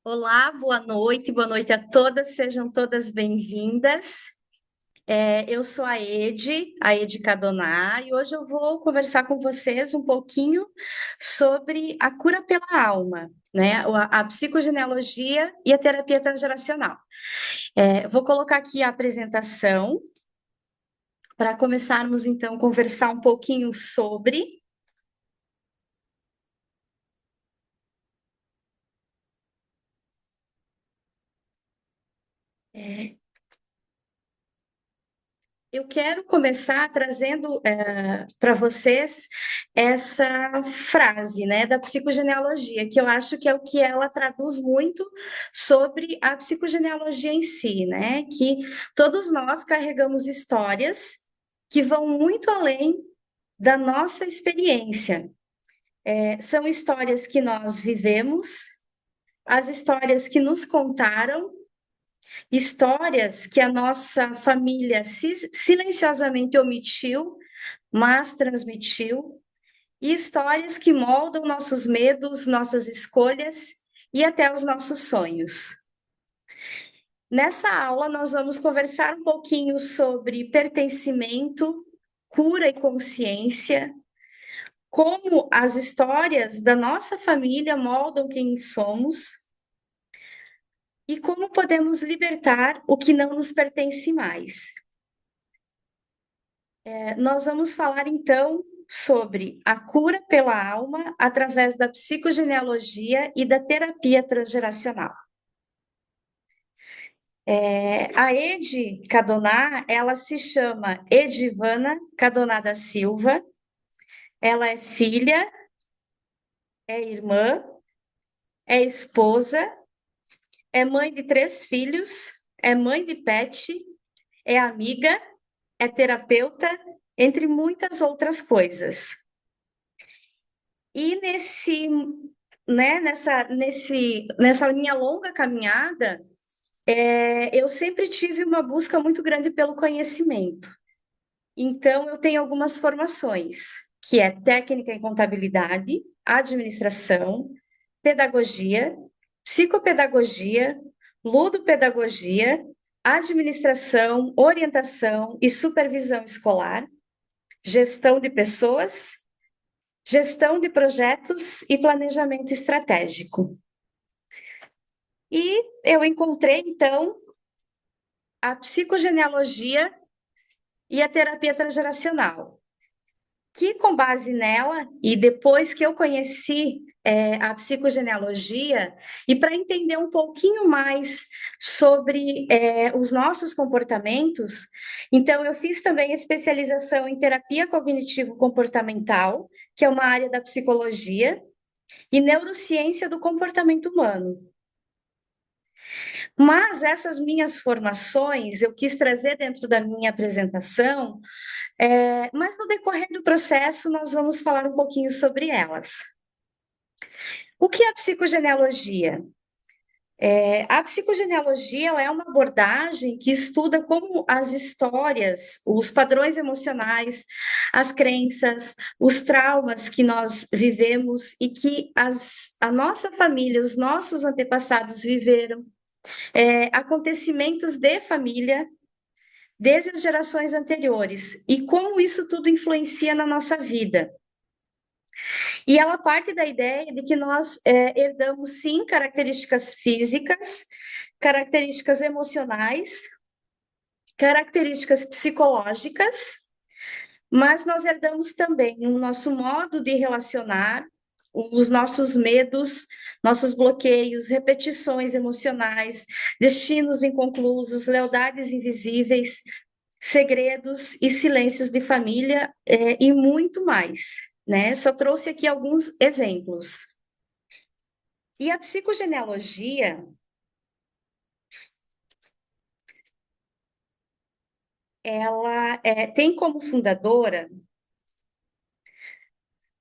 Olá, boa noite a todas, sejam todas bem-vindas. Eu sou a Ede Cadoná, e hoje eu vou conversar com vocês um pouquinho sobre a cura pela alma, né? A psicogenealogia e a terapia transgeracional. Vou colocar aqui a apresentação para começarmos então a conversar um pouquinho sobre. Eu quero começar trazendo para vocês essa frase, né, da psicogenealogia, que eu acho que é o que ela traduz muito sobre a psicogenealogia em si, né? Que todos nós carregamos histórias que vão muito além da nossa experiência. São histórias que nós vivemos, as histórias que nos contaram, histórias que a nossa família silenciosamente omitiu, mas transmitiu, e histórias que moldam nossos medos, nossas escolhas e até os nossos sonhos. Nessa aula, nós vamos conversar um pouquinho sobre pertencimento, cura e consciência, como as histórias da nossa família moldam quem somos e como podemos libertar o que não nos pertence mais. Nós vamos falar então sobre a cura pela alma através da psicogenealogia e da terapia transgeracional. A Ede Cadoná, ela se chama Edivana Cadoná da Silva, ela é filha, é irmã, é esposa, é mãe de 3 filhos, é mãe de pet, é amiga, é terapeuta, entre muitas outras coisas. E nessa minha longa caminhada, eu sempre tive uma busca muito grande pelo conhecimento. Então, eu tenho algumas formações, que é técnica em contabilidade, administração, pedagogia, psicopedagogia, ludopedagogia, administração, orientação e supervisão escolar, gestão de pessoas, gestão de projetos e planejamento estratégico. E eu encontrei, então, a psicogenealogia e a terapia transgeracional, que com base nela, e depois que eu conheci a psicogenealogia, e para entender um pouquinho mais sobre os nossos comportamentos, então eu fiz também especialização em terapia cognitivo-comportamental, que é uma área da psicologia, e neurociência do comportamento humano. Mas essas minhas formações eu quis trazer dentro da minha apresentação, mas no decorrer do processo nós vamos falar um pouquinho sobre elas. O que é a psicogenealogia? A psicogenealogia ela é uma abordagem que estuda como as histórias, os padrões emocionais, as crenças, os traumas que nós vivemos e que a nossa família, os nossos antepassados viveram, acontecimentos de família desde as gerações anteriores e como isso tudo influencia na nossa vida. E ela parte da ideia de que nós herdamos, sim, características físicas, características emocionais, características psicológicas, mas nós herdamos também o nosso modo de relacionar, os nossos medos, nossos bloqueios, repetições emocionais, destinos inconclusos, lealdades invisíveis, segredos e silêncios de família, e muito mais, né? Só trouxe aqui alguns exemplos. E a psicogenealogia, ela tem como fundadora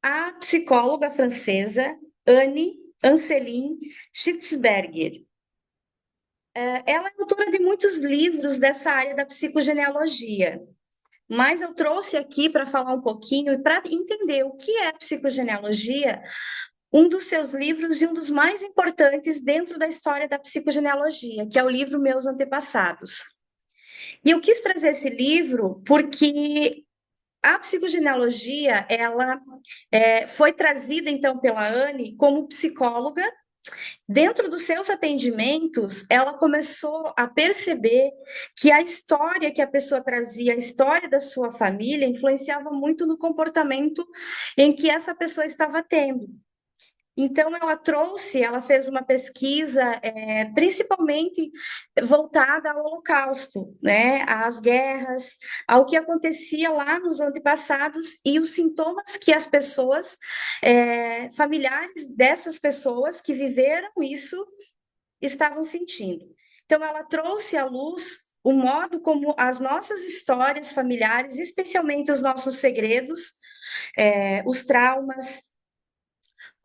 a psicóloga francesa Anne Anseline Schitzberger. Ela é autora de muitos livros dessa área da psicogenealogia, mas eu trouxe aqui para falar um pouquinho e para entender o que é a psicogenealogia, um dos seus livros e um dos mais importantes dentro da história da psicogenealogia, que é o livro Meus Antepassados. E eu quis trazer esse livro porque a psicogenealogia, ela foi trazida, então, pela Anne como psicóloga. Dentro dos seus atendimentos, ela começou a perceber que a história que a pessoa trazia, a história da sua família, influenciava muito no comportamento em que essa pessoa estava tendo. Então, ela fez uma pesquisa, principalmente voltada ao Holocausto, né, às guerras, ao que acontecia lá nos antepassados e os sintomas que as pessoas, familiares dessas pessoas que viveram isso, estavam sentindo. Então, ela trouxe à luz o modo como as nossas histórias familiares, especialmente os nossos segredos, os traumas,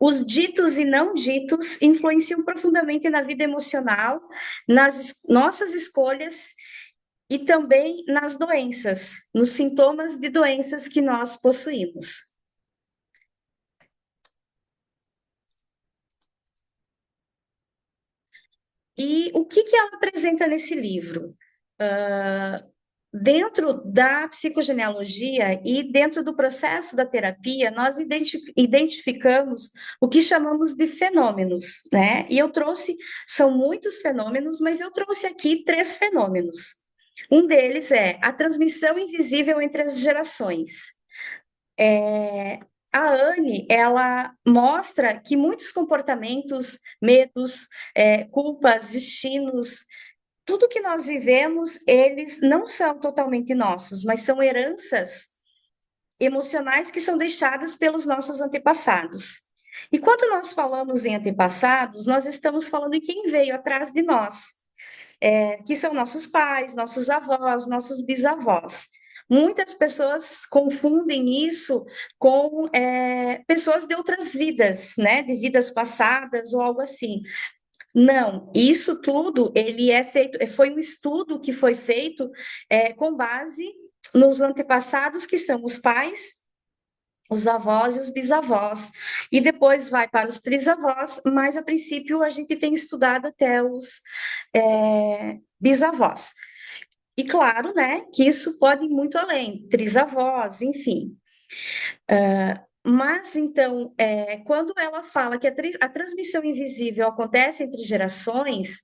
os ditos e não ditos influenciam profundamente na vida emocional, nas nossas escolhas e também nas doenças, nos sintomas de doenças que nós possuímos. E o que ela apresenta nesse livro? Dentro da psicogenealogia e dentro do processo da terapia, nós identificamos o que chamamos de fenômenos, né? E eu trouxe, são muitos fenômenos, mas eu trouxe aqui 3 fenômenos. Um deles é a transmissão invisível entre as gerações. A Anne, ela mostra que muitos comportamentos, medos, culpas, destinos, tudo que nós vivemos, eles não são totalmente nossos, mas são heranças emocionais que são deixadas pelos nossos antepassados. E quando nós falamos em antepassados, nós estamos falando em quem veio atrás de nós, que são nossos pais, nossos avós, nossos bisavós. Muitas pessoas confundem isso com pessoas de outras vidas, né, de vidas passadas ou algo assim. Não, isso tudo ele é feito, foi um estudo que foi feito com base nos antepassados, que são os pais, os avós e os bisavós, e depois vai para os trisavós, mas a princípio a gente tem estudado até os bisavós. E claro, né, que isso pode ir muito além, trisavós, enfim. Mas, então, quando ela fala que a transmissão invisível acontece entre gerações,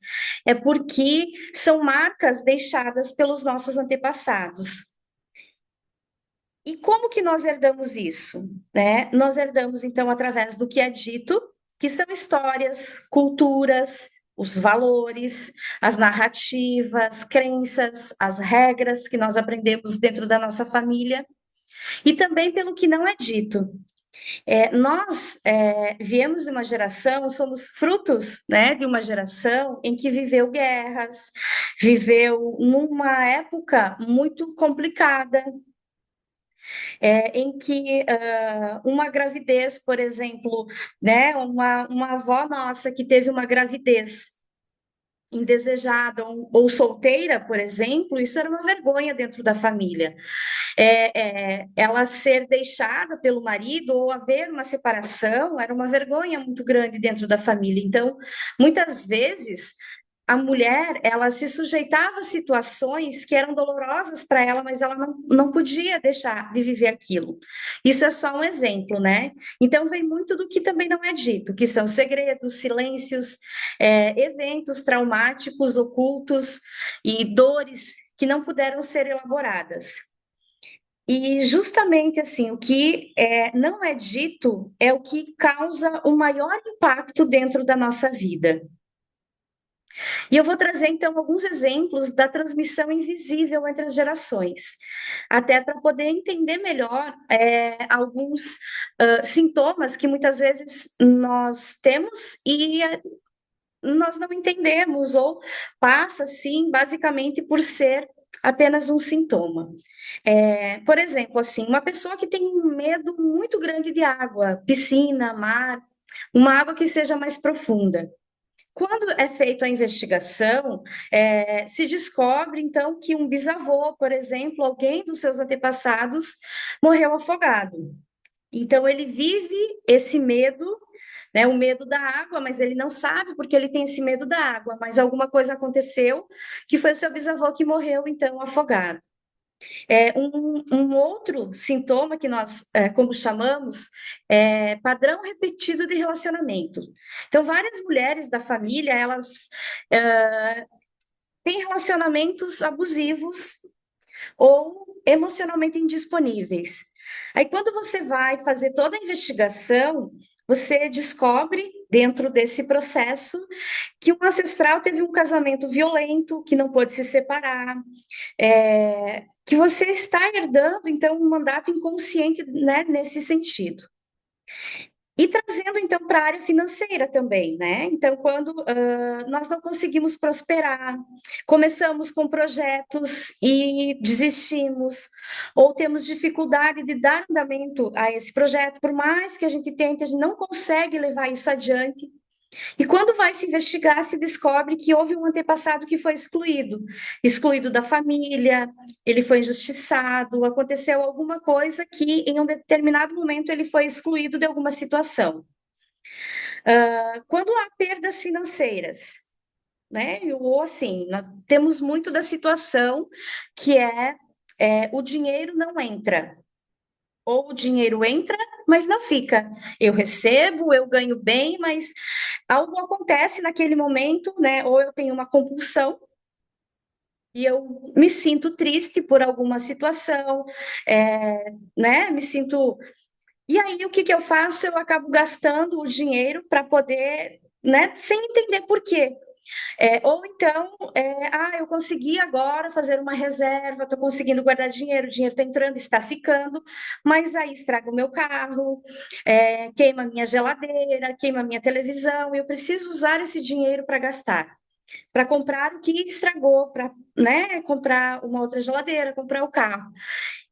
é porque são marcas deixadas pelos nossos antepassados. E como que nós herdamos isso? Né? Nós herdamos, então, através do que é dito, que são histórias, culturas, os valores, as narrativas, crenças, as regras que nós aprendemos dentro da nossa família, e também pelo que não é dito. Nós viemos de uma geração, somos frutos, né, de uma geração em que viveu guerras, viveu numa época muito complicada, em que uma gravidez, por exemplo, né, uma avó nossa que teve uma gravidez indesejada ou solteira, por exemplo, isso era uma vergonha dentro da família. Ela ser deixada pelo marido ou haver uma separação era uma vergonha muito grande dentro da família. Então, muitas vezes a mulher ela se sujeitava a situações que eram dolorosas para ela, mas ela não podia deixar de viver aquilo. Isso é só um exemplo, né? Então vem muito do que também não é dito, que são segredos, silêncios, eventos traumáticos, ocultos e dores que não puderam ser elaboradas. E justamente assim, o que não é dito é o que causa o maior impacto dentro da nossa vida. E eu vou trazer então alguns exemplos da transmissão invisível entre as gerações, até para poder entender melhor alguns sintomas que muitas vezes nós temos e nós não entendemos, ou passa, sim, basicamente por ser apenas um sintoma. Por exemplo, assim, uma pessoa que tem um medo muito grande de água, piscina, mar, uma água que seja mais profunda. Quando é feita a investigação, se descobre, então, que um bisavô, por exemplo, alguém dos seus antepassados, morreu afogado. Então, ele vive esse medo, né? O medo da água, mas ele não sabe porque ele tem esse medo da água, mas alguma coisa aconteceu que foi o seu bisavô que morreu, então, afogado. Um outro sintoma que nós, como chamamos, é padrão repetido de relacionamento. Então, várias mulheres da família, elas têm relacionamentos abusivos ou emocionalmente indisponíveis. Aí, quando você vai fazer toda a investigação, você descobre, dentro desse processo, que um ancestral teve um casamento violento, que não pôde se separar, que você está herdando, então, um mandato inconsciente, né, nesse sentido. E trazendo, então, para a área financeira também, né? Então, quando nós não conseguimos prosperar, começamos com projetos e desistimos, ou temos dificuldade de dar andamento a esse projeto, por mais que a gente tente, a gente não consegue levar isso adiante. E quando vai se investigar, se descobre que houve um antepassado que foi excluído, excluído da família, ele foi injustiçado, aconteceu alguma coisa que em um determinado momento ele foi excluído de alguma situação. Quando há perdas financeiras, né? Ou assim, nós temos muito da situação que o dinheiro não entra. Ou o dinheiro entra, mas não fica. Eu recebo, eu ganho bem, mas algo acontece naquele momento, né? Ou eu tenho uma compulsão e eu me sinto triste por alguma situação, né? Me sinto. E aí, o que que eu faço? Eu acabo gastando o dinheiro para poder, né? Sem entender por quê. Ou então, eu consegui agora fazer uma reserva, estou conseguindo guardar dinheiro, o dinheiro está entrando, está ficando, mas aí estraga o meu carro, queima a minha geladeira, queima a minha televisão, e eu preciso usar esse dinheiro para gastar, para comprar o que estragou, para, né, comprar uma outra geladeira, comprar o carro.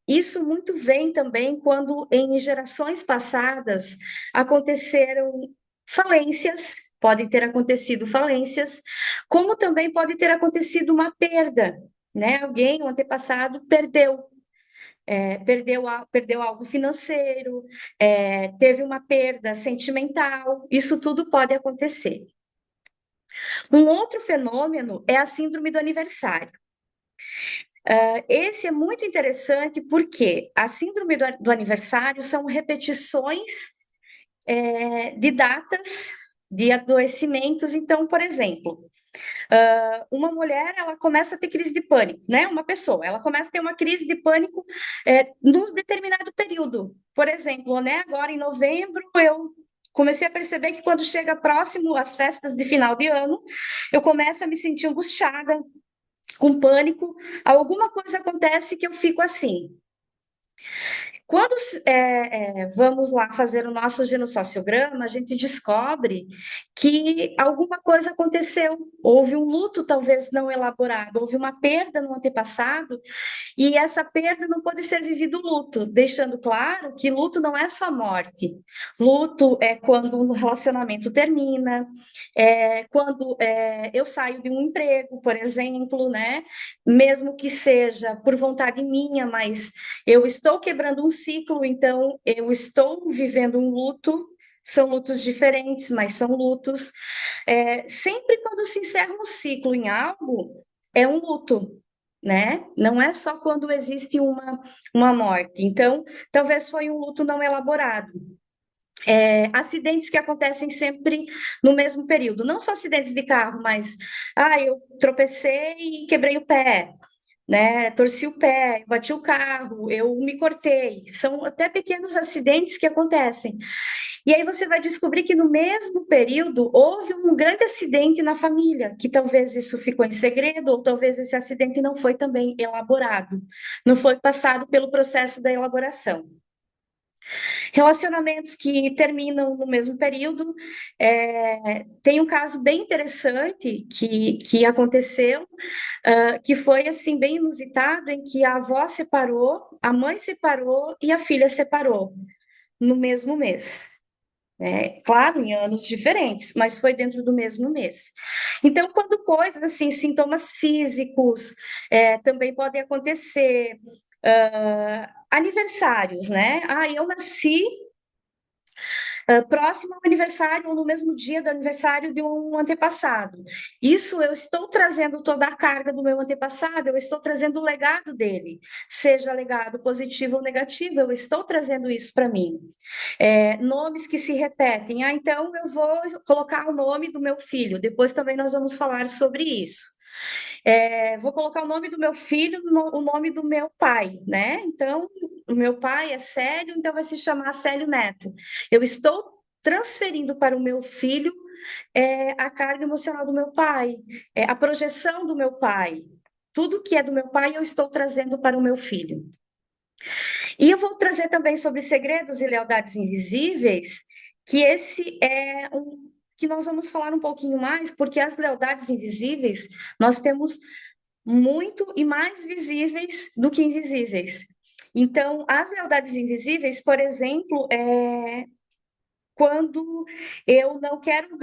Isso muito vem também quando, em gerações passadas, aconteceram falências, podem ter acontecido falências, como também pode ter acontecido uma perda, né? Alguém, um antepassado, perdeu algo financeiro, teve uma perda sentimental, isso tudo pode acontecer. Um outro fenômeno é a síndrome do aniversário. Esse é muito interessante porque a síndrome do aniversário são repetições de datas de adoecimentos. Então, por exemplo, uma mulher ela começa a ter crise de pânico, né? Uma pessoa ela começa a ter uma crise de pânico num determinado período. Por exemplo, né? Agora em novembro eu comecei a perceber que quando chega próximo às festas de final de ano, eu começo a me sentir angustiada, com pânico, alguma coisa acontece que eu fico assim. Quando vamos lá fazer o nosso genossociograma, a gente descobre que alguma coisa aconteceu, houve um luto talvez não elaborado, houve uma perda no antepassado, e essa perda não pode ser vivido luto, deixando claro que luto não é só morte. Luto é quando um relacionamento termina, quando eu saio de um emprego, por exemplo, né? Mesmo que seja por vontade minha, mas eu estou quebrando um ciclo, então eu estou vivendo um luto. São lutos diferentes, mas são lutos. Sempre quando se encerra um ciclo em algo, é um luto, né? Não é só quando existe uma morte. Então, talvez foi um luto não elaborado. Acidentes que acontecem sempre no mesmo período, não só acidentes de carro, mas eu tropecei e quebrei o pé, né? Torci o pé, bati o carro, eu me cortei. São até pequenos acidentes que acontecem. E aí você vai descobrir que no mesmo período houve um grande acidente na família, que talvez isso ficou em segredo, ou talvez esse acidente não foi também elaborado, não foi passado pelo processo da elaboração. Relacionamentos que terminam no mesmo período. Tem um caso bem interessante que aconteceu, que foi assim bem inusitado, em que a avó separou, a mãe separou e a filha separou no mesmo mês. Claro, em anos diferentes, mas foi dentro do mesmo mês. Então, quando coisas assim, sintomas físicos, também podem acontecer, aniversários, né? Eu nasci próximo ao aniversário ou no mesmo dia do aniversário de um antepassado. Isso eu estou trazendo toda a carga do meu antepassado, eu estou trazendo o legado dele, seja legado positivo ou negativo, eu estou trazendo isso para mim. Nomes que se repetem. Ah, então eu vou colocar o nome do meu filho. Depois também nós vamos falar sobre isso. Vou colocar o nome do meu filho, o nome do meu pai, né? Então, o meu pai é Célio, então vai se chamar Célio Neto. Eu estou transferindo para o meu filho a carga emocional do meu pai, a projeção do meu pai. Tudo que é do meu pai eu estou trazendo para o meu filho. E eu vou trazer também sobre segredos e lealdades invisíveis, que esse é um que nós vamos falar um pouquinho mais, porque as lealdades invisíveis nós temos muito e mais visíveis do que invisíveis. Então, as lealdades invisíveis, por exemplo, quando eu não quero,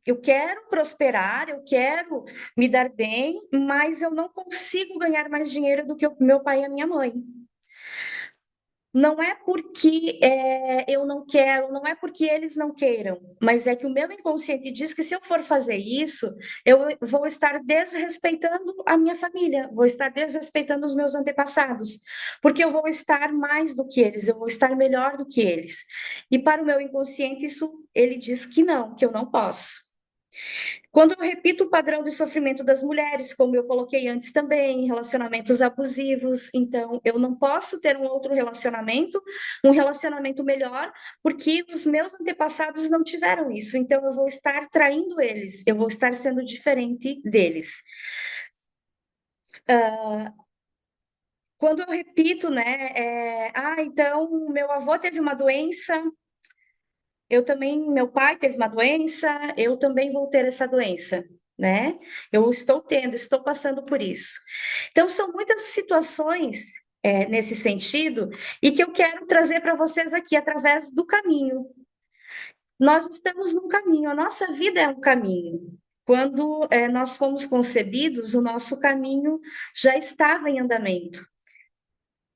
eu quero prosperar, eu quero me dar bem, mas eu não consigo ganhar mais dinheiro do que o meu pai e a minha mãe. Não é porque eu não quero, não é porque eles não queiram, mas é que o meu inconsciente diz que se eu for fazer isso, eu vou estar desrespeitando a minha família, vou estar desrespeitando os meus antepassados, porque eu vou estar mais do que eles, eu vou estar melhor do que eles. E para o meu inconsciente, isso ele diz que eu não posso. Quando eu repito o padrão de sofrimento das mulheres, como eu coloquei antes também, relacionamentos abusivos, então eu não posso ter um outro relacionamento, um relacionamento melhor, porque os meus antepassados não tiveram isso, então eu vou estar traindo eles, eu vou estar sendo diferente deles. Quando eu repito, né, então meu avô teve uma doença, eu também, meu pai teve uma doença, eu também vou ter essa doença, né? Eu estou tendo, estou passando por isso. Então, são muitas situações nesse sentido e que eu quero trazer para vocês aqui através do caminho. Nós estamos num caminho, a nossa vida é um caminho. Quando nós fomos concebidos, o nosso caminho já estava em andamento.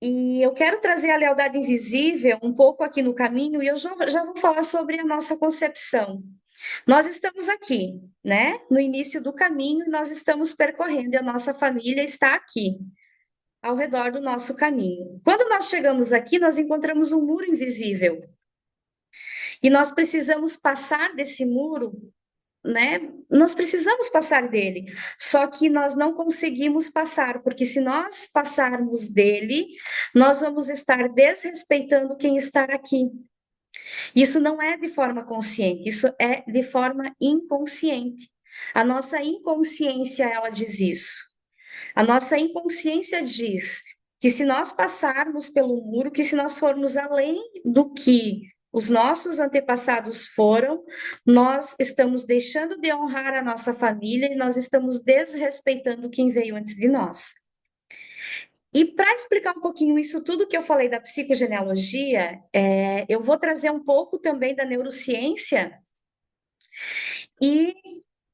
E eu quero trazer a lealdade invisível um pouco aqui no caminho, e eu já vou falar sobre a nossa concepção. Nós estamos aqui, né? No início do caminho, nós estamos percorrendo e a nossa família está aqui, ao redor do nosso caminho. Quando nós chegamos aqui, nós encontramos um muro invisível e nós precisamos passar desse muro, né? Nós precisamos passar dele, só que nós não conseguimos passar, porque se nós passarmos dele, nós vamos estar desrespeitando quem está aqui. Isso não é de forma consciente, isso é de forma inconsciente. A nossa inconsciência, ela diz isso. A nossa inconsciência diz que se nós passarmos pelo muro, que se nós formos além do que os nossos antepassados foram, nós estamos deixando de honrar a nossa família e nós estamos desrespeitando quem veio antes de nós. E para explicar um pouquinho isso tudo que eu falei da psicogenealogia, eu vou trazer um pouco também da neurociência e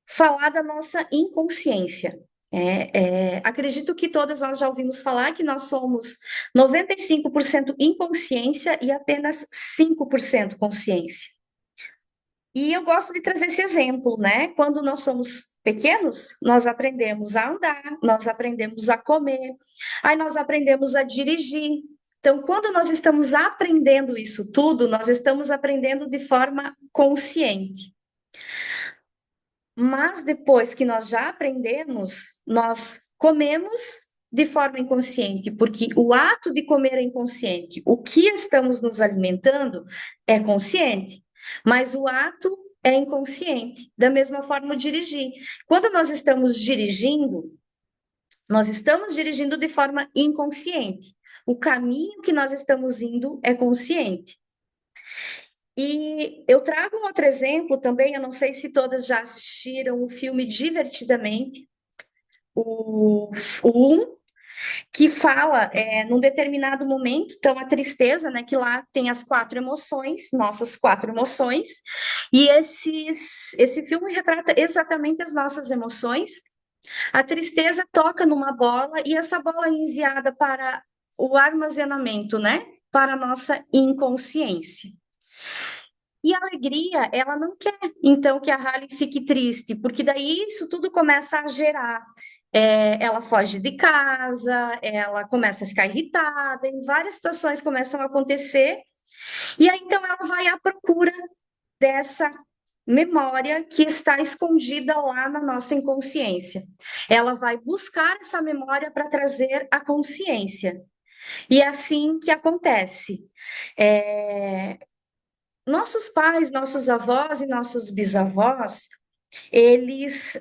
falar da nossa inconsciência. Acredito que todas nós já ouvimos falar que nós somos 95% inconsciência e apenas 5% consciência. E eu gosto de trazer esse exemplo, né? Quando nós somos pequenos, nós aprendemos a andar, nós aprendemos a comer, aí nós aprendemos a dirigir. Então, quando nós estamos aprendendo isso tudo, nós estamos aprendendo de forma consciente. Mas depois que nós já aprendemos, nós comemos de forma inconsciente, porque o ato de comer é inconsciente. O que estamos nos alimentando é consciente, mas o ato é inconsciente. Da mesma forma, o dirigir. Quando nós estamos dirigindo de forma inconsciente. O caminho que nós estamos indo é consciente. E eu trago um outro exemplo também, eu não sei se todas já assistiram o filme Divertidamente, o 1, que fala num determinado momento, então a tristeza, né, que lá tem as quatro emoções, nossas quatro emoções, e esse filme retrata exatamente as nossas emoções. A tristeza toca numa bola e essa bola é enviada para o armazenamento, né, para a nossa inconsciência. E a alegria, ela não quer, então, que a Halle fique triste, porque daí isso tudo começa a gerar. Ela foge de casa, ela começa a ficar irritada, em várias situações começam a acontecer, e aí então ela vai à procura dessa memória que está escondida lá na nossa inconsciência. Ela vai buscar essa memória para trazer a consciência. E é assim que acontece. É, Nossos pais, nossos avós e nossos bisavós, eles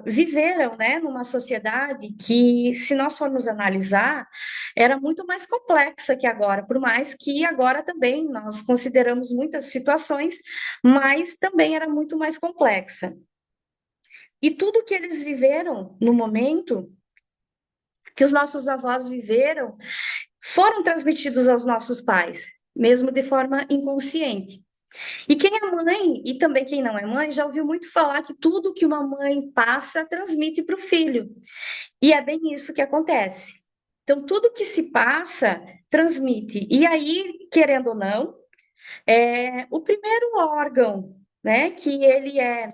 viveram, né, numa sociedade que, se nós formos analisar, era muito mais complexa que agora, por mais que agora também nós consideramos muitas situações, mas também era muito mais complexa. E tudo que eles viveram no momento, que os nossos avós viveram, foram transmitidos aos nossos pais, mesmo de forma inconsciente. E quem é mãe, e também quem não é mãe, já ouviu muito falar que tudo que uma mãe passa transmite para o filho. E é bem isso que acontece. Então, tudo que se passa, transmite. E aí, querendo ou não, o primeiro órgão, né, que ele é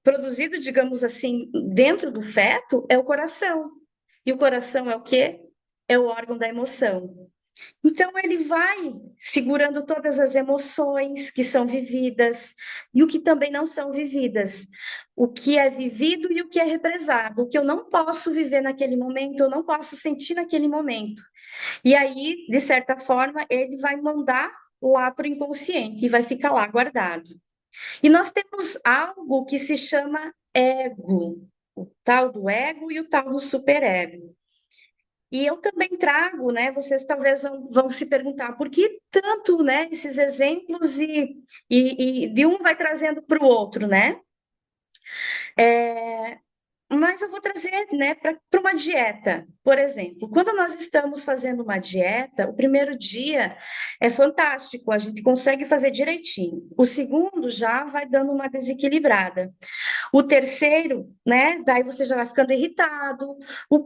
produzido, digamos assim, dentro do feto, é o coração. E o coração é o quê? É o órgão da emoção. Então, ele vai segurando todas as emoções que são vividas e o que também não são vividas. O que é vivido e o que é represado. O que eu não posso viver naquele momento, eu não posso sentir naquele momento. E aí, de certa forma, ele vai mandar lá para o inconsciente e vai ficar lá guardado. E nós temos algo que se chama ego, o tal do ego e o tal do superego. E eu também trago, né? Vocês talvez vão se perguntar por que tanto, né? Esses exemplos e de um vai trazendo para o outro, né? É, mas eu vou trazer, né, para uma dieta, por exemplo. Quando nós estamos fazendo uma dieta, o primeiro dia é fantástico, a gente consegue fazer direitinho. O segundo já vai dando uma desequilibrada. O terceiro, né? Daí você já vai ficando irritado. O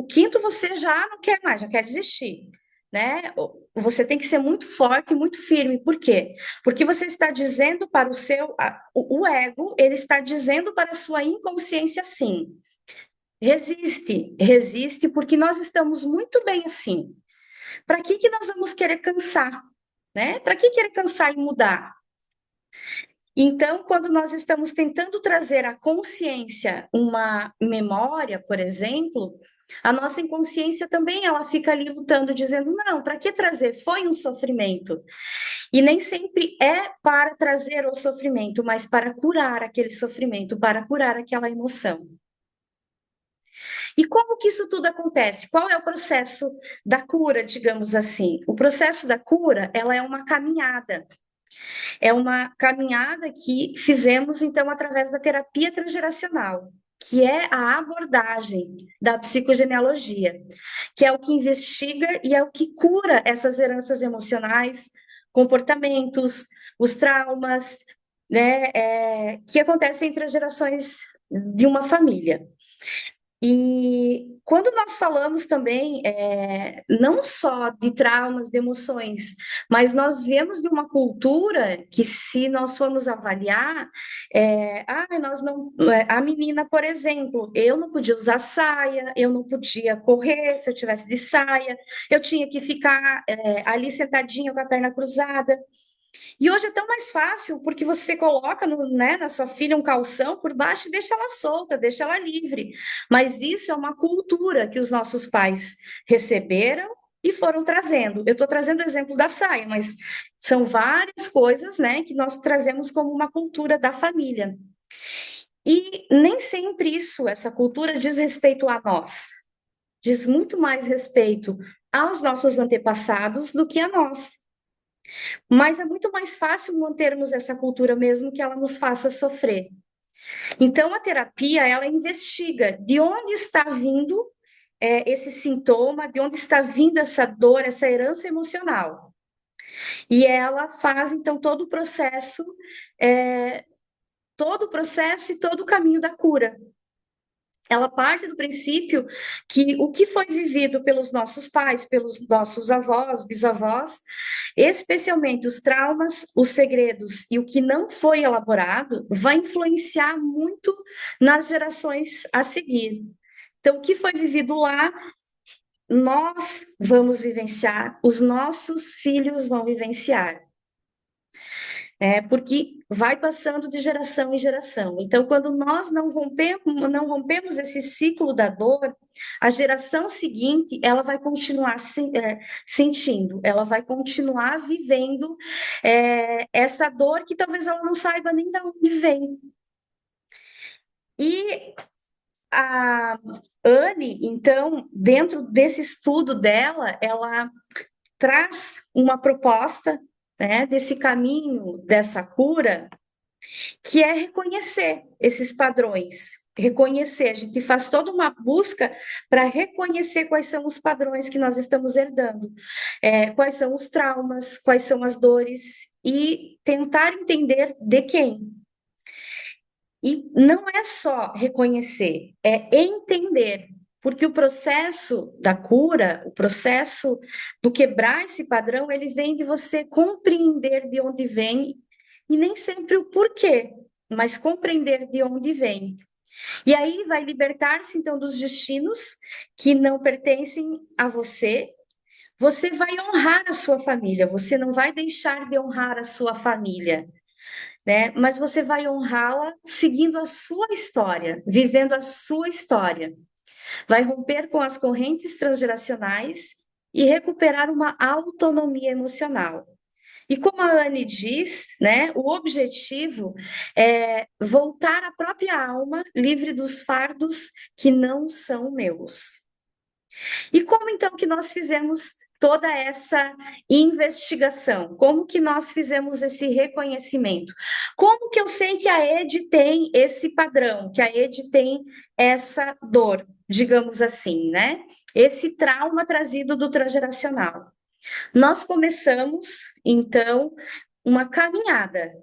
quinto você já não quer mais, já quer desistir, né? Você tem que ser muito forte e muito firme. Por quê? Porque você está dizendo para o seu, o ego, ele está dizendo para a sua inconsciência sim. Resiste, resiste, porque nós estamos muito bem assim. Para que nós vamos querer cansar, né? Para que querer cansar e mudar? Então, quando nós estamos tentando trazer à consciência uma memória, por exemplo, a nossa inconsciência também ela fica ali lutando, dizendo: não, para que trazer? Foi um sofrimento. E nem sempre é para trazer o sofrimento, mas para curar aquele sofrimento, para curar aquela emoção. E como que isso tudo acontece? Qual é o processo da cura, digamos assim? O processo da cura, ela é uma caminhada. É uma caminhada que fizemos, então, através da terapia transgeracional, que é a abordagem da psicogenealogia, que é o que investiga e é o que cura essas heranças emocionais, comportamentos, os traumas, né, que acontecem entre as gerações de uma família. E quando nós falamos também, não só de traumas, de emoções, mas nós viemos de uma cultura que, se nós formos avaliar, nós não, a menina, por exemplo, eu não podia usar saia, eu não podia correr se eu tivesse de saia, eu tinha que ficar, ali sentadinha com a perna cruzada. E hoje é tão mais fácil porque você coloca né, na sua filha um calção por baixo e deixa ela solta, deixa ela livre. Mas isso é uma cultura que os nossos pais receberam e foram trazendo. Eu estou trazendo o exemplo da saia, mas são várias coisas, né, que nós trazemos como uma cultura da família. E nem sempre isso, essa cultura, diz respeito a nós. Diz muito mais respeito aos nossos antepassados do que a nós. Mas é muito mais fácil mantermos essa cultura mesmo que ela nos faça sofrer. Então, a terapia, ela investiga de onde está vindo esse sintoma, de onde está vindo essa dor, essa herança emocional. E ela faz, então, todo o processo e todo o caminho da cura. ela parte do princípio que o que foi vivido pelos nossos pais, pelos nossos avós, bisavós, especialmente os traumas, os segredos e o que não foi elaborado, vai influenciar muito nas gerações a seguir. Então, o que foi vivido lá, nós vamos vivenciar, os nossos filhos vão vivenciar. Porque vai passando de geração em geração. Então, quando nós não rompemos esse ciclo da dor, a geração seguinte, ela vai continuar sentindo, ela vai continuar vivendo essa dor que talvez ela não saiba nem de onde vem. E a Anne, então, dentro desse estudo dela, ela traz uma proposta, né, desse caminho, dessa cura, que é reconhecer esses padrões. Reconhecer, a gente faz toda uma busca para reconhecer quais são os padrões que nós estamos herdando, quais são os traumas, quais são as dores, e tentar entender de quem. E não é só reconhecer, é entender, porque o processo da cura, o processo do quebrar esse padrão, ele vem de você compreender de onde vem e nem sempre o porquê, mas compreender de onde vem. E aí vai libertar-se então dos destinos que não pertencem a você. Você vai honrar a sua família, você não vai deixar de honrar a sua família, né? Mas você vai honrá-la seguindo a sua história, vivendo a sua história. Vai romper com as correntes transgeracionais e recuperar uma autonomia emocional. E como a Anne diz, né, o objetivo é voltar à própria alma livre dos fardos que não são meus. E como então que nós fizemos toda essa investigação? Como que nós fizemos esse reconhecimento? Como que eu sei que a Ed tem esse padrão, que a Ed tem essa dor, digamos assim, né? Esse trauma trazido do transgeracional. Nós começamos, então, uma caminhada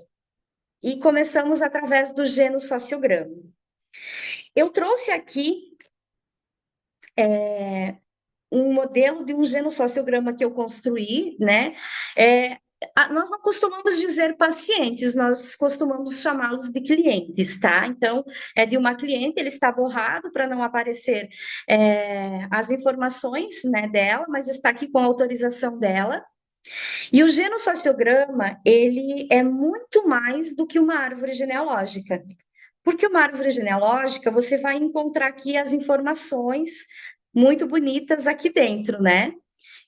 e começamos através do genossociograma. Eu trouxe aqui um modelo de um genossociograma que eu construí, né? Nós não costumamos dizer pacientes, nós costumamos chamá-los de clientes, tá? Então, é de uma cliente, ele está borrado para não aparecer as informações, né, dela, mas está aqui com a autorização dela. E o genossociograma, ele é muito mais do que uma árvore genealógica. Porque uma árvore genealógica, você vai encontrar aqui as informações muito bonitas aqui dentro, né?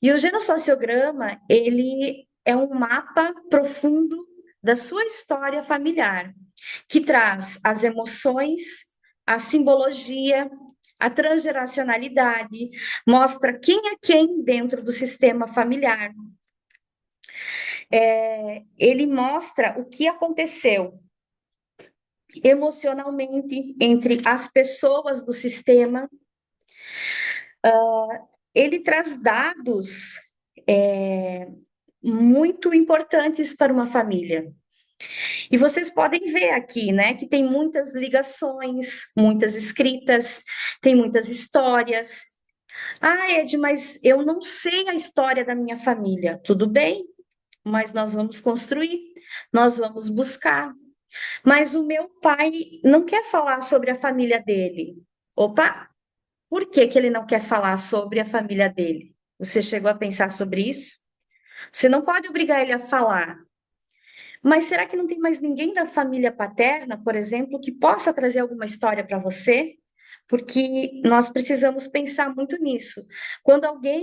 E o genossociograma, ele é um mapa profundo da sua história familiar, que traz as emoções, a simbologia, a transgeracionalidade, mostra quem é quem dentro do sistema familiar. Ele mostra o que aconteceu emocionalmente entre as pessoas do sistema. Ele traz dados muito importantes para uma família. E vocês podem ver aqui, né, que tem muitas ligações, muitas escritas, tem muitas histórias. Ah, Ed, mas eu não sei a história da minha família. Tudo bem, mas nós vamos construir, nós vamos buscar. Mas o meu pai não quer falar sobre a família dele. Opa, por que que ele não quer falar sobre a família dele? Você chegou a pensar sobre isso? Você não pode obrigar ele a falar. Mas será que não tem mais ninguém da família paterna, por exemplo, que possa trazer alguma história para você? Porque nós precisamos pensar muito nisso. Quando alguém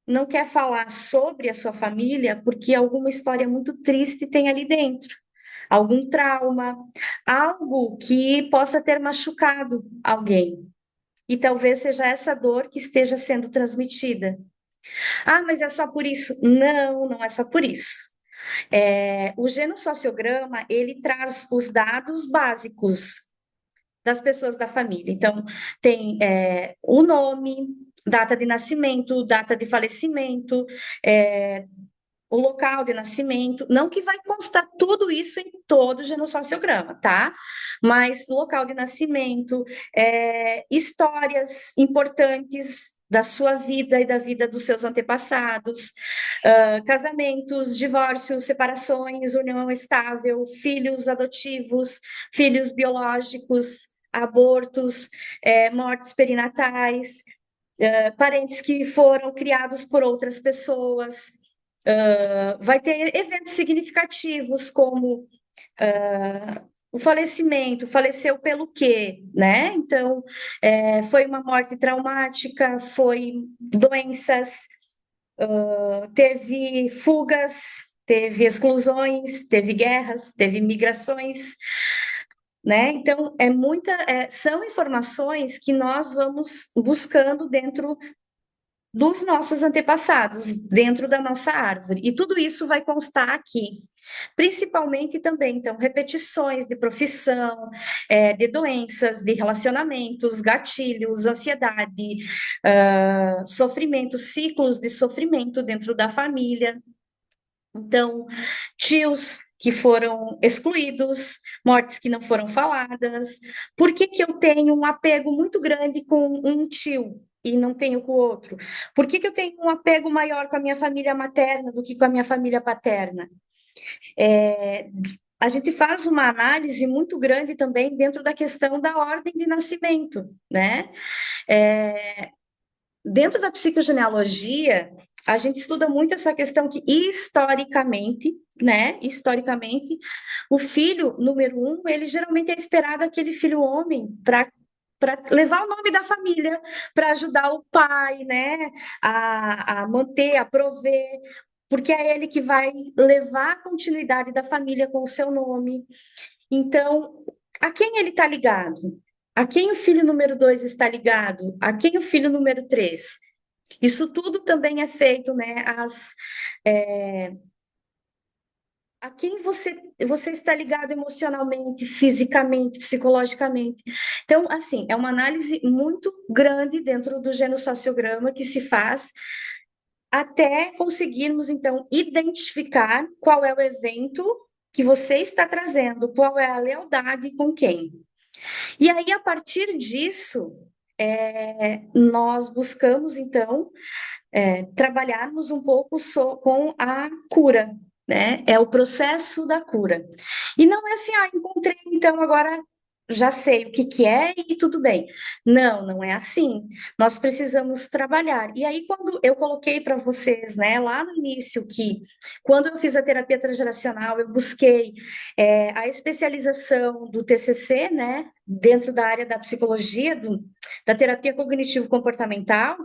não quer falar sobre a sua família, porque alguma história muito triste tem ali dentro, algum trauma, algo que possa ter machucado alguém. E talvez seja essa dor que esteja sendo transmitida. Ah, mas é só por isso? Não, não é só por isso. O genossociograma, ele traz os dados básicos das pessoas da família. Então, tem o nome, data de nascimento, data de falecimento, o local de nascimento, não que vai constar tudo isso em todo o genossociograma, tá? Mas local de nascimento, histórias importantes da sua vida e da vida dos seus antepassados, casamentos, divórcios, separações, união estável, filhos adotivos, filhos biológicos, abortos, mortes perinatais, parentes que foram criados por outras pessoas. Vai ter eventos significativos como o falecimento, faleceu pelo quê, né? Então, foi uma morte traumática, foi doenças, teve fugas, teve exclusões, teve guerras, teve migrações, né? Então, são informações que nós vamos buscando dentro dos nossos antepassados, dentro da nossa árvore. E tudo isso vai constar aqui. Principalmente também, então, repetições de profissão, de doenças, de relacionamentos, gatilhos, ansiedade, sofrimento, ciclos de sofrimento dentro da família. Então, tios que foram excluídos, mortes que não foram faladas. Por que que eu tenho um apego muito grande com um tio e não tenho com o outro? Por que que eu tenho um apego maior com a minha família materna do que com a minha família paterna? É, a gente faz uma análise muito grande também dentro da questão da ordem de nascimento, né? É, dentro da psicogenealogia, a gente estuda muito essa questão que, historicamente, né? Historicamente, o filho número um, ele geralmente é esperado aquele filho homem para levar o nome da família, para ajudar o pai, né? A manter, a prover, porque é ele que vai levar a continuidade da família com o seu nome. Então, a quem ele está ligado? A quem o filho número dois está ligado? A quem o filho número três? Isso tudo também é feito, né? A quem você está ligado emocionalmente, fisicamente, psicologicamente. Então, assim, é uma análise muito grande dentro do genossociograma que se faz até conseguirmos, então, identificar qual é o evento que você está trazendo, qual é a lealdade com quem. E aí, a partir disso, nós buscamos, então, trabalharmos um pouco com a cura, né? É o processo da cura. E não é assim, encontrei, então agora já sei o que que é e tudo bem. Não, não é assim. Nós precisamos trabalhar. E aí, quando eu coloquei para vocês, né, lá no início, que quando eu fiz a terapia transgeracional, eu busquei a especialização do TCC, né, dentro da área da psicologia, da terapia cognitivo-comportamental,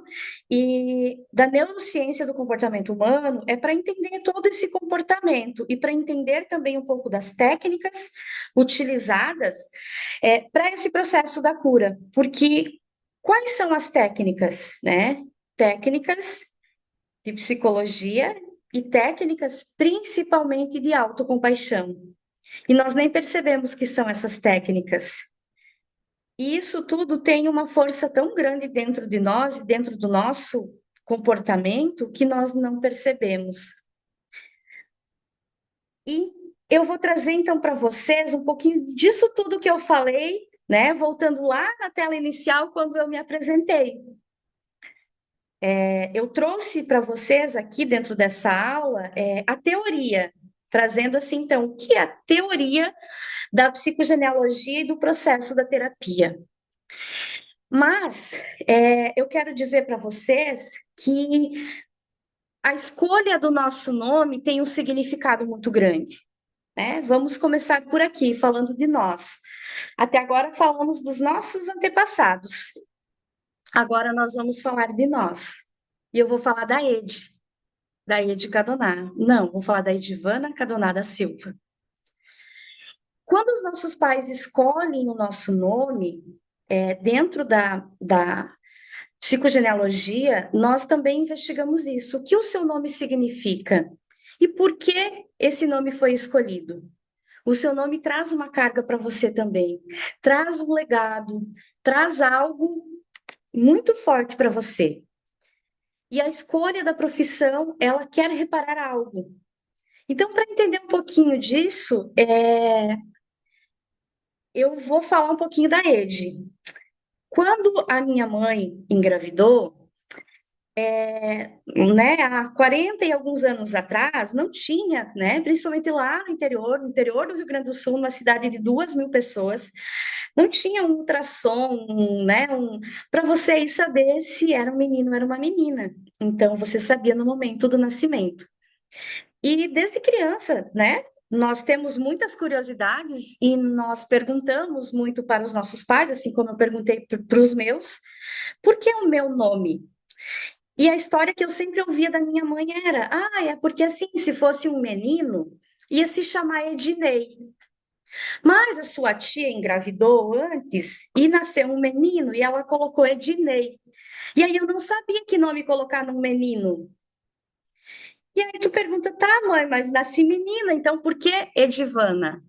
e da neurociência do comportamento humano é para entender todo esse comportamento e para entender também um pouco das técnicas utilizadas para esse processo da cura. Porque quais são as técnicas, né? Técnicas de psicologia e técnicas principalmente de autocompaixão. E nós nem percebemos que são essas técnicas. E isso tudo tem uma força tão grande dentro de nós, dentro do nosso comportamento, que nós não percebemos. E eu vou trazer então para vocês um pouquinho disso tudo que eu falei, né? Voltando lá na tela inicial, quando eu me apresentei. Eu trouxe para vocês aqui dentro dessa aula a teoria, trazendo assim, então, o que é a teoria da psicogenealogia e do processo da terapia. Mas eu quero dizer para vocês que a escolha do nosso nome tem um significado muito grande, né? Vamos começar por aqui, falando de nós. Até agora falamos dos nossos antepassados. Agora nós vamos falar de nós. E eu vou falar da Ede Cadoná. Não, vou falar da Edivana Cadoná da Silva. Quando os nossos pais escolhem o nosso nome, dentro da psicogenealogia, nós também investigamos isso. O que o seu nome significa? E por que esse nome foi escolhido? O seu nome traz uma carga para você também, traz um legado, traz algo muito forte para você. e a escolha da profissão, ela quer reparar algo. Então, para entender um pouquinho disso, eu vou falar um pouquinho da Ede. Quando a minha mãe engravidou, né, há 40 e alguns anos atrás, não tinha, né, principalmente lá no interior do Rio Grande do Sul, numa cidade de 2.000 pessoas, não tinha um ultrassom, né, para você ir saber se era um menino ou era uma menina. Então, você sabia no momento do nascimento. E desde criança, né, nós temos muitas curiosidades e nós perguntamos muito para os nossos pais, assim como eu perguntei para os meus, por que o meu nome? E a história que eu sempre ouvia da minha mãe era: é porque assim, se fosse um menino, ia se chamar Ednei. Mas a sua tia engravidou antes e nasceu um menino e ela colocou Ednei. E aí eu não sabia que nome colocar num menino. E aí tu pergunta, tá, mãe, mas nasci menina, então por que Edivana?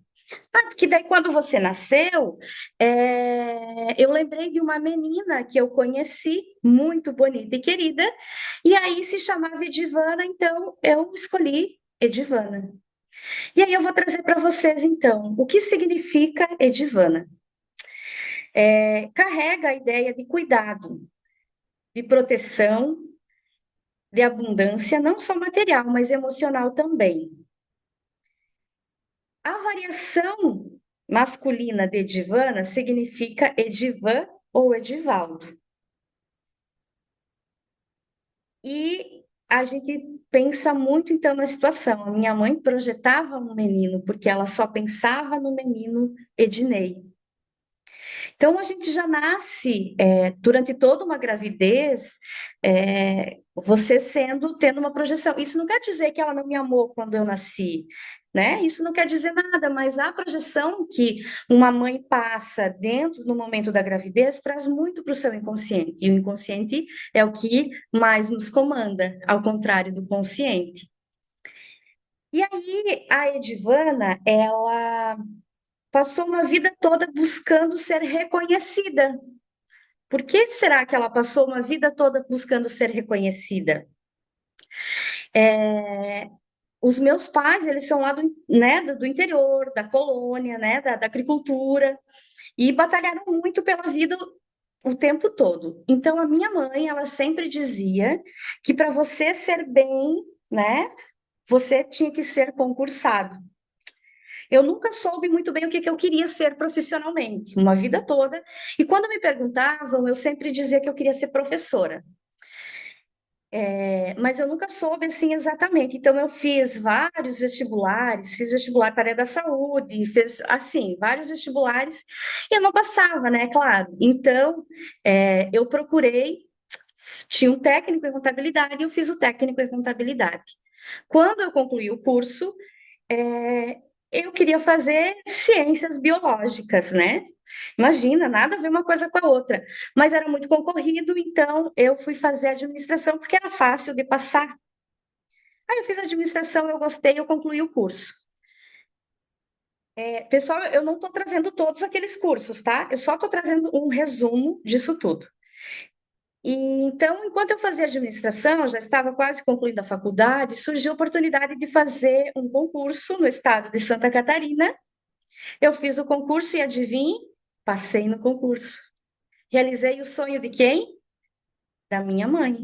Ah, porque daí quando você nasceu, eu lembrei de uma menina que eu conheci, muito bonita e querida, e aí se chamava Edivana, então eu escolhi Edivana. E aí eu vou trazer para vocês, então, o que significa Edivana. Carrega a ideia de cuidado, de proteção, de abundância, não só material, mas emocional também. A variação masculina de Edivana significa Edivan ou Edivaldo. E a gente pensa muito então na situação. A minha mãe projetava um menino porque ela só pensava no menino Ednei. Então, a gente já nasce, durante toda uma gravidez, você tendo uma projeção. Isso não quer dizer que ela não me amou quando eu nasci, né? Isso não quer dizer nada, mas a projeção que uma mãe passa dentro do momento da gravidez traz muito para o seu inconsciente. E o inconsciente é o que mais nos comanda, ao contrário do consciente. E aí, a Edivana, ela passou uma vida toda buscando ser reconhecida. Por que será que ela passou uma vida toda buscando ser reconhecida? Os meus pais, eles são lá né, do interior, da colônia, né, da agricultura, e batalharam muito pela vida o tempo todo. Então, a minha mãe, ela sempre dizia que para você ser bem, né, você tinha que ser concursado. Eu nunca soube muito bem o que eu queria ser profissionalmente, uma vida toda. E quando me perguntavam, eu sempre dizia que eu queria ser professora. Mas eu nunca soube assim exatamente. Então, eu fiz vários vestibulares, fiz vestibular para a área da saúde, fiz assim, vários vestibulares, e eu não passava, né? Claro. Então, eu procurei, tinha um técnico em contabilidade, e eu fiz o técnico em contabilidade. Quando eu concluí o curso, é, eu queria fazer ciências biológicas, né? Imagina, nada a ver uma coisa com a outra. Mas era muito concorrido, então eu fui fazer administração porque era fácil de passar. Aí eu fiz administração, eu gostei, eu concluí o curso. Pessoal, eu não estou trazendo todos aqueles cursos, tá? Eu só estou trazendo um resumo disso tudo. E então, enquanto eu fazia administração, já estava quase concluindo a faculdade, surgiu a oportunidade de fazer um concurso no estado de Santa Catarina. Eu fiz o concurso e adivinhe, passei no concurso. Realizei o sonho de quem? Da minha mãe.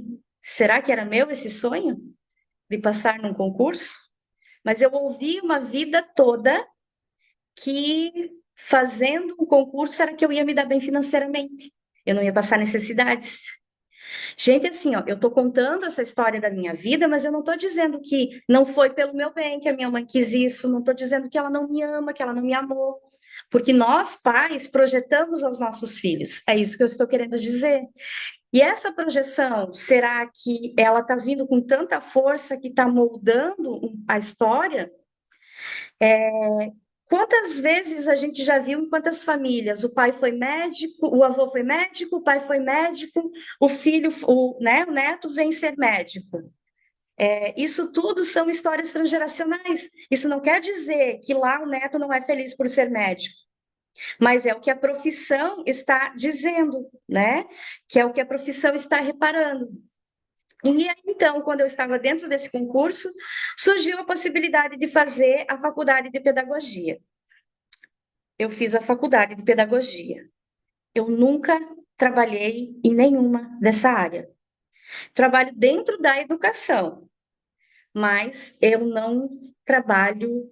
Será que era meu esse sonho de passar num concurso? Mas eu ouvi uma vida toda que fazendo um concurso era que eu ia me dar bem financeiramente. Eu não ia passar necessidades. Gente, assim, ó, eu tô contando essa história da minha vida, mas eu não tô dizendo que não foi pelo meu bem que a minha mãe quis isso, não tô dizendo que ela não me ama, que ela não me amou, porque nós, pais, projetamos aos nossos filhos. É isso que eu estou querendo dizer. E essa projeção, será que ela está vindo com tanta força que está moldando a história? Quantas vezes a gente já viu em quantas famílias o pai foi médico, o avô foi médico, o pai foi médico, o filho, né, o neto vem ser médico. Isso tudo são histórias transgeracionais. Isso não quer dizer que lá o neto não é feliz por ser médico, mas é o que a profissão está dizendo, né? Que é o que a profissão está reparando. E aí, então, quando eu estava dentro desse concurso, surgiu a possibilidade de fazer a faculdade de pedagogia. Eu fiz a faculdade de pedagogia. Eu nunca trabalhei em nenhuma dessa área. Trabalho dentro da educação, mas eu não trabalho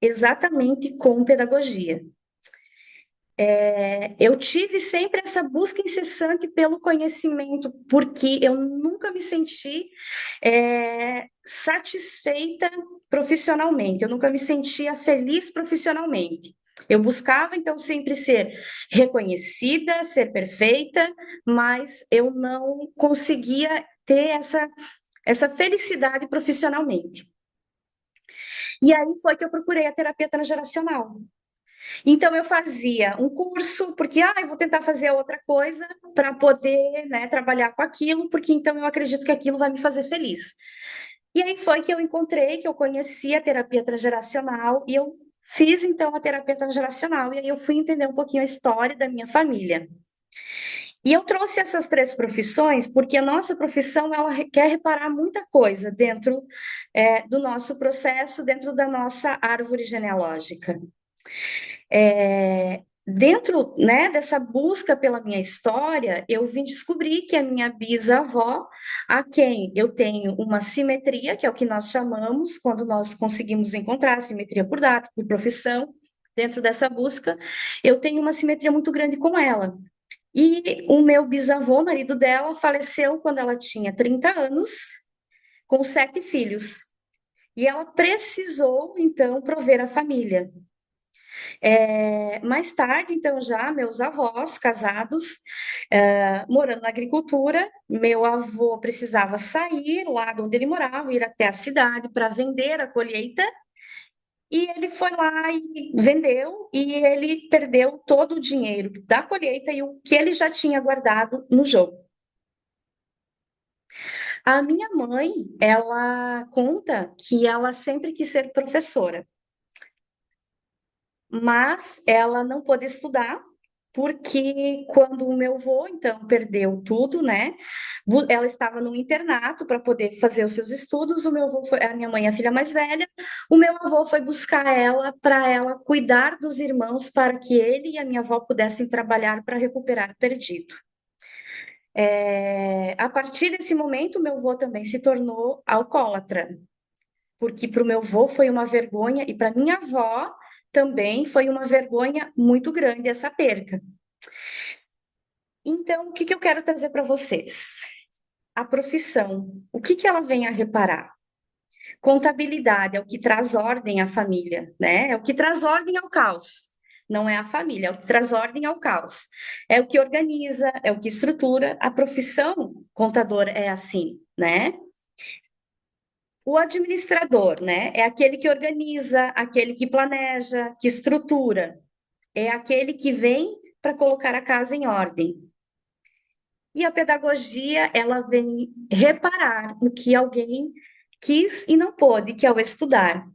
exatamente com pedagogia. Eu tive sempre essa busca incessante pelo conhecimento, porque eu nunca me senti satisfeita profissionalmente, eu nunca me sentia feliz profissionalmente. Eu buscava, então, sempre ser reconhecida, ser perfeita, mas eu não conseguia ter essa felicidade profissionalmente. E aí foi que eu procurei a terapia transgeracional. Então, eu fazia um curso, porque eu vou tentar fazer outra coisa para poder, né, trabalhar com aquilo, porque então eu acredito que aquilo vai me fazer feliz. E aí foi que eu encontrei, que eu conheci a terapia transgeracional, e eu fiz então a terapia transgeracional, e aí eu fui entender um pouquinho a história da minha família. E eu trouxe essas três profissões porque a nossa profissão ela quer reparar muita coisa dentro do nosso processo, dentro da nossa árvore genealógica. Dentro, né, dessa busca pela minha história, eu vim descobrir que a minha bisavó, a quem eu tenho uma simetria, que é o que nós chamamos, quando nós conseguimos encontrar simetria por data, por profissão, dentro dessa busca, eu tenho uma simetria muito grande com ela. E o meu bisavô, marido dela, faleceu quando ela tinha 30 anos, com 7 filhos. E ela precisou, então, prover a família. Mais tarde, então, já meus avós casados, morando na agricultura, meu avô precisava sair lá de onde ele morava, ir até a cidade para vender a colheita, e ele foi lá e vendeu, e ele perdeu todo o dinheiro da colheita e o que ele já tinha guardado no jogo. A minha mãe, ela conta que ela sempre quis ser professora, mas ela não pôde estudar porque quando o meu avô, então, perdeu tudo, né? Ela estava no internato para poder fazer os seus estudos. O meu avô foi, a minha mãe, é a filha mais velha, o meu avô foi buscar ela para ela cuidar dos irmãos para que ele e a minha avó pudessem trabalhar para recuperar o perdido. A partir desse momento, meu avô também se tornou alcoólatra, porque para o meu avô foi uma vergonha e para minha avó também foi uma vergonha muito grande essa perca. Então, o que que eu quero trazer para vocês? A profissão, o que que ela vem a reparar? Contabilidade é o que traz ordem à família, né? É o que traz ordem ao caos. Não é a família, é o que traz ordem ao caos. É o que organiza, é o que estrutura. A profissão contador é assim, né? O administrador, né? É aquele que organiza, aquele que planeja, que estrutura. É aquele que vem para colocar a casa em ordem. E a pedagogia, ela vem reparar o que alguém quis e não pôde, que é o estudar.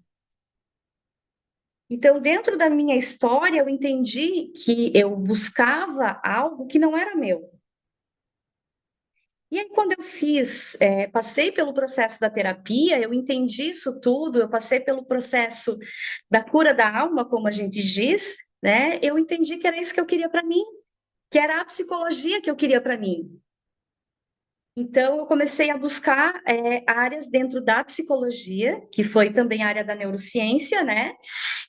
Então, dentro da minha história, eu entendi que eu buscava algo que não era meu. E aí, quando eu passei pelo processo da terapia, eu entendi isso tudo, eu passei pelo processo da cura da alma, como a gente diz, né? Eu entendi que era isso que eu queria para mim, que era a psicologia que eu queria para mim. Então, eu comecei a buscar áreas dentro da psicologia, que foi também a área da neurociência, né?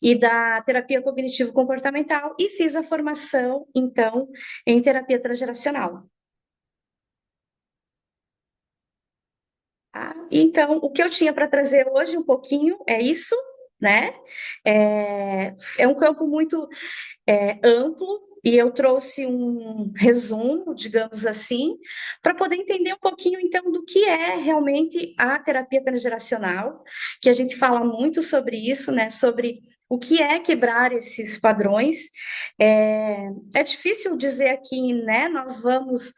E da terapia cognitivo-comportamental, e fiz a formação, então, em terapia transgeracional. Tá? Então, o que eu tinha para trazer hoje um pouquinho é isso, né? É um campo muito amplo e eu trouxe um resumo, digamos assim, para poder entender um pouquinho então do que é realmente a terapia transgeracional, que a gente fala muito sobre isso, né? Sobre o que é quebrar esses padrões. É difícil dizer aqui, né? Nós vamos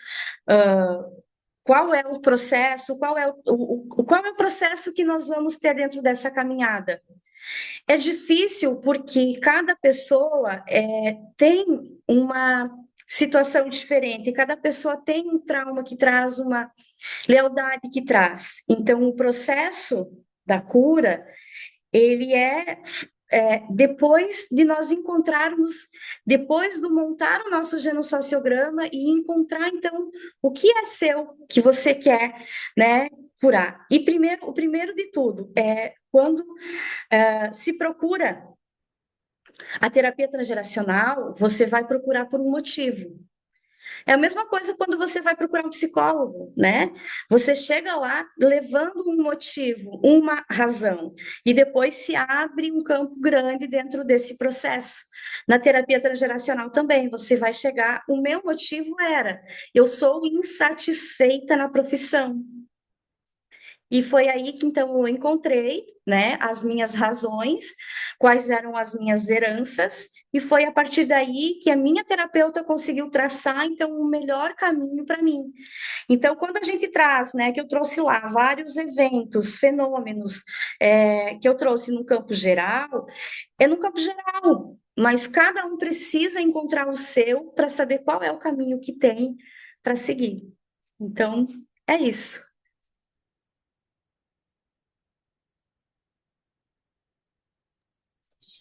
qual é o processo, qual é o processo que nós vamos ter dentro dessa caminhada. É difícil porque cada pessoa tem uma situação diferente, cada pessoa tem um trauma que traz uma lealdade que traz. Então, o processo da cura, ele depois de nós encontrarmos, depois de montar o nosso genossociograma e encontrar, então, o que é seu, que você quer, né, curar. E o primeiro de tudo é quando se procura a terapia transgeracional, você vai procurar por um motivo. É a mesma coisa quando você vai procurar um psicólogo, né? Você chega lá levando um motivo, uma razão, e depois se abre um campo grande dentro desse processo. Na terapia transgeracional também, você vai chegar. O meu motivo era: eu sou insatisfeita na profissão. E foi aí que então eu encontrei, né, as minhas razões, quais eram as minhas heranças, e foi a partir daí que a minha terapeuta conseguiu traçar então o melhor caminho para mim. Então, quando a gente traz, né, que eu trouxe lá vários eventos, fenômenos, que eu trouxe no campo geral, é no campo geral, mas cada um precisa encontrar o seu para saber qual é o caminho que tem para seguir. Então, é isso.